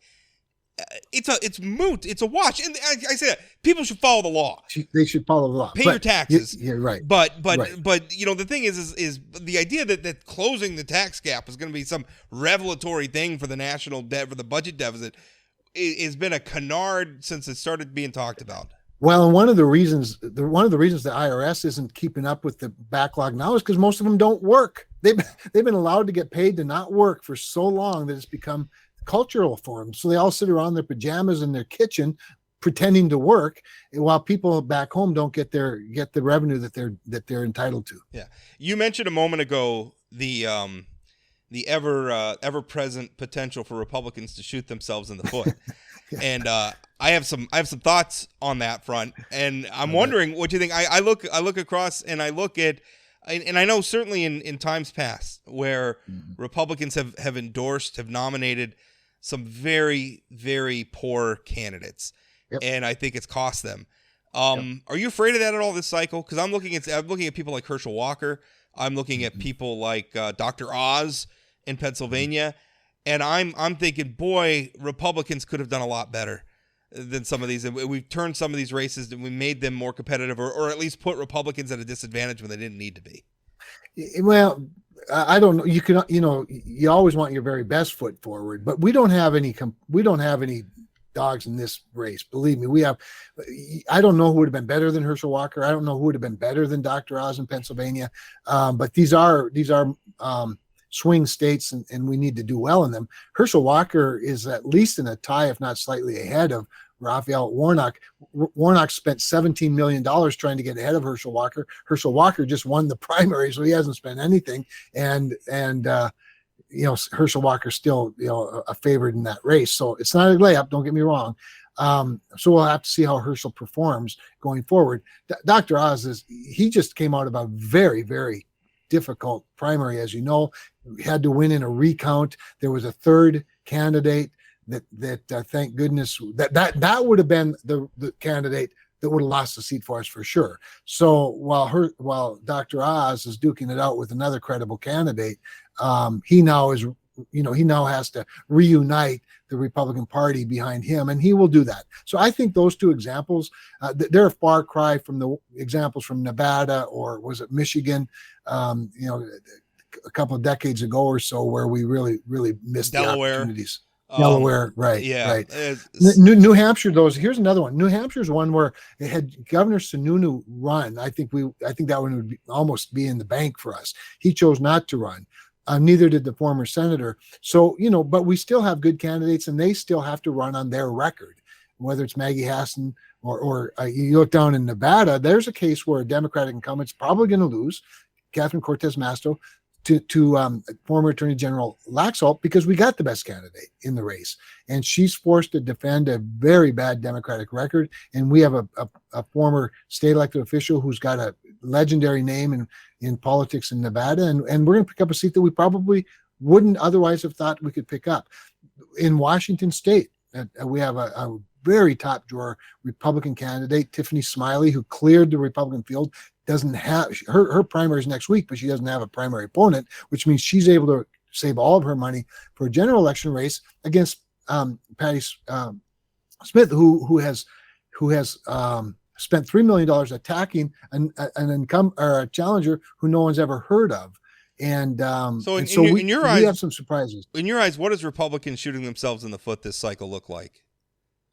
it's moot. It's a wash. And I say that people should follow the law. They should follow the law. Pay your taxes. You're right. But the thing is the idea that closing the tax gap is going to be some revelatory thing for the national debt, for the budget deficit, has been a canard since it started being talked about. Well, and one of the reasons the IRS isn't keeping up with the backlog now is because most of them don't work. They've been allowed to get paid to not work for so long that it's become cultural for them. So they all sit around their pajamas in their kitchen pretending to work, while people back home don't get the revenue that they're entitled to. Yeah. You mentioned a moment ago the ever present potential for Republicans to shoot themselves in the foot. And I have some thoughts on that front, and I'm wondering what you think. I look across and I look at, and I know certainly in times past where Republicans have endorsed, have nominated some very, very poor candidates. Yep. And I think it's cost them. Are you afraid of that at all this cycle? Because I'm looking at people like Herschel Walker. I'm looking at people like Dr. Oz in Pennsylvania, and I'm thinking, boy, Republicans could have done a lot better than some of these. And we've turned some of these races and we made them more competitive, or at least put Republicans at a disadvantage when they didn't need to be. Well, I don't know. You always want your very best foot forward, but we don't have any dogs in this race. Believe me, I don't know who would have been better than Herschel Walker. I don't know who would have been better than Dr. Oz in Pennsylvania. But these are swing states, and we need to do well in them. Herschel Walker is at least in a tie, if not slightly ahead of Raphael Warnock. Warnock spent $17 million trying to get ahead of Herschel Walker. Herschel Walker just won the primary, so he hasn't spent anything. And Herschel Walker's still, a favorite in that race. So it's not a layup, don't get me wrong. So we'll have to see how Herschel performs going forward. Dr. Oz he just came out of a very, very difficult primary, as you know, had to win in a recount. There was a third candidate that thank goodness that would have been the candidate that would have lost the seat for us for sure. So while Dr. Oz is duking it out with another credible candidate, he now has to reunite the Republican Party behind him, and he will do that. So I think those two examples, they're a far cry from the examples from Nevada, or was it Michigan, a couple of decades ago or so, where we really, really missed Delaware. The opportunities. Delaware, right? Yeah, right. New Hampshire, here's another one. New Hampshire's one where it had Governor Sununu run. I think that one would almost be in the bank for us. He chose not to run. Neither did the former senator. So, but we still have good candidates, and they still have to run on their record, whether it's Maggie Hassan or you look down in Nevada, there's a case where a Democratic incumbent's probably going to lose, Catherine Cortez Masto, to former Attorney General Laxalt, because we got the best candidate in the race, and she's forced to defend a very bad Democratic record. And we have a former state elected official who's got a legendary name in politics in Nevada, and we're going to pick up a seat that we probably wouldn't otherwise have thought we could pick up. In Washington State, we have a very top drawer Republican candidate, Tiffany Smiley, who cleared the Republican field. Doesn't have her primaries next week, but she doesn't have a primary opponent, which means she's able to save all of her money for a general election race against Patty Smith, who has spent $3 million attacking an incumbent or a challenger who no one's ever heard of. And in your eyes, we have some surprises. In your eyes, what does Republicans shooting themselves in the foot this cycle look like?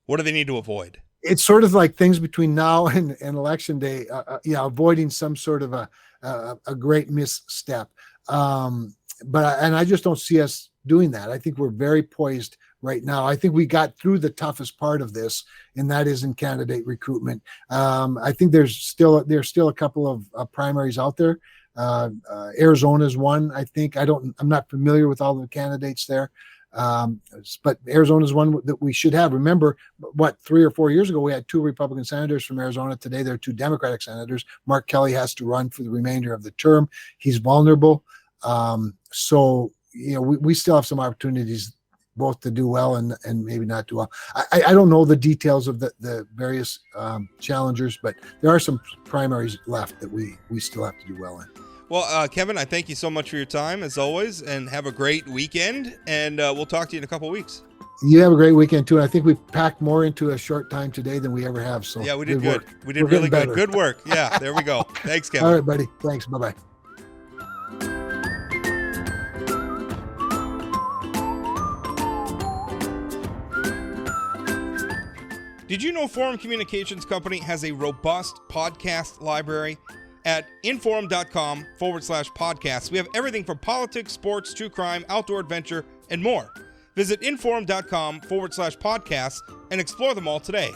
What do they need to avoid? It's sort of like things between now and election day, avoiding some sort of a great misstep. But I just don't see us doing that. I think we're very poised right now. I think we got through the toughest part of this, and that is in candidate recruitment. I think there's still a couple of primaries out there. Arizona's one, I think. I'm not familiar with all the candidates there. But Arizona's one that we should have. Remember, 3 or 4 years ago, we had 2 Republican senators from Arizona. Today, there are 2 Democratic senators. Mark Kelly has to run for the remainder of the term. He's vulnerable. So, we still have some opportunities both to do well and maybe not do well. I don't know the details of the various challengers, but there are some primaries left that we still have to do well in. Well, Kevin, I thank you so much for your time, as always, and have a great weekend, and we'll talk to you in a couple of weeks. You have a great weekend, too. And I think we've packed more into a short time today than we ever have. So yeah, we did good. We did We're really good. better. Good work. Yeah, there we go. Thanks, Kevin. All right, buddy. Thanks. Bye-bye. Did you know Forum Communications Company has a robust podcast library? At inforum.com/podcasts, we have everything from politics, sports, true crime, outdoor adventure, and more. Visit inforum.com/podcasts and explore them all today.